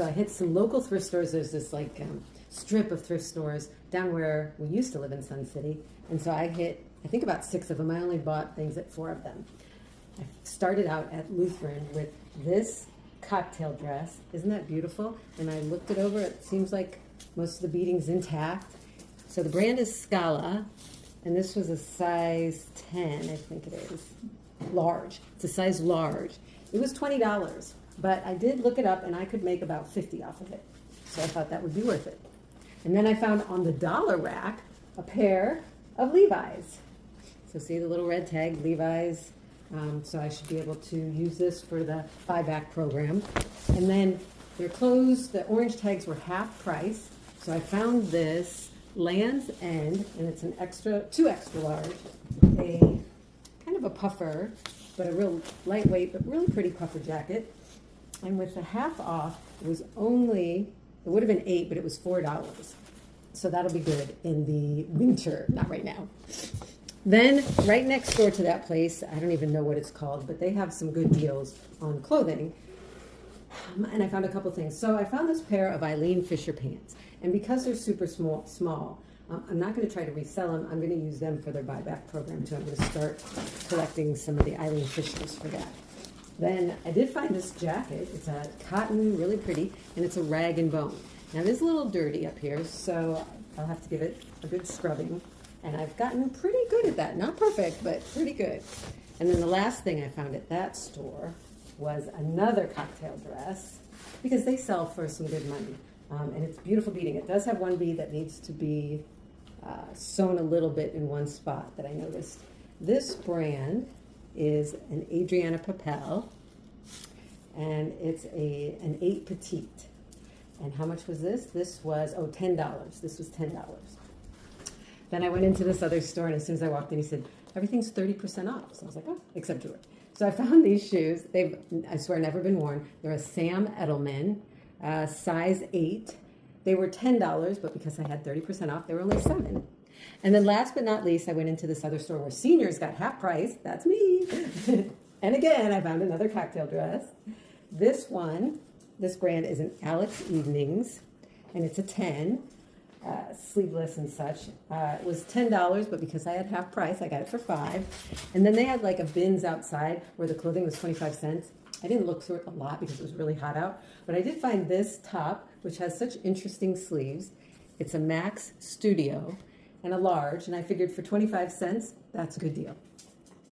So I hit some local thrift stores. There's this like strip of thrift stores down where we used to live in Sun City. And so I hit, I think about 6 of them. I only bought things at 4 of them. I started out at Lutheran with this cocktail dress. Isn't that beautiful? And I looked it over. It seems like most of the beading's intact. So the brand is Scala, and this was a size 10, I think it is. Large. It's a size large. It was $20, but I did look it up, and I could make about 50 off of it. So I thought that would be worth it. And then I found on the dollar rack a pair of Levi's. So see the little red tag, Levi's. So I should be able to use this for the buyback program. And then their clothes, the orange tags were half price. So I found this Land's End, and it's an extra, 2 extra large, a kind of a puffer, but a real lightweight, but really pretty puffer jacket. And with the half off, it was only, it would have been $8, but it was $4. So that'll be good in the winter, not right now. Then right next door to that place, I don't even know what it's called, but they have some good deals on clothing. And I found a couple things. So I found this pair of Eileen Fisher pants. And because they're super small, I'm not going to try to resell them. I'm going to use them for their buyback program too. I'm going to start collecting some of the Eileen Fishers for that. Then I did find this jacket. It's a cotton, really pretty, and it's a rag and bone. Now it is a little dirty up here, so I'll have to give it a good scrubbing. And I've gotten pretty good at that. Not perfect, but pretty good. And then the last thing I found at that store was another cocktail dress, because they sell for some good money. And it's beautiful beading. It does have one bead that needs to be sewn a little bit in one spot that I noticed. This brand is an Adriana Papel, and it's an 8 petite. And how much was this? This was, $10. This was $10. Then I went into this other store, and as soon as I walked in, he said, everything's 30% off. So I was like, oh, except George. So I found these shoes. They've, I swear, never been worn. They're a Sam Edelman, size 8. They were $10, but because I had 30% off, they were only $7. And then last but not least, I went into this other store where seniors got half price. That's me. And again, I found another cocktail dress. This one, this brand is an Alex Evenings, and it's a 10. Sleeveless and such. It was $10, but because I had half price, I got it for $5. And then they had like a bins outside where the clothing was 25 cents. I didn't look through it a lot because it was really hot out, but I did find this top, which has such interesting sleeves. It's a Max Studio and a large, and I figured for 25 cents, that's a good deal.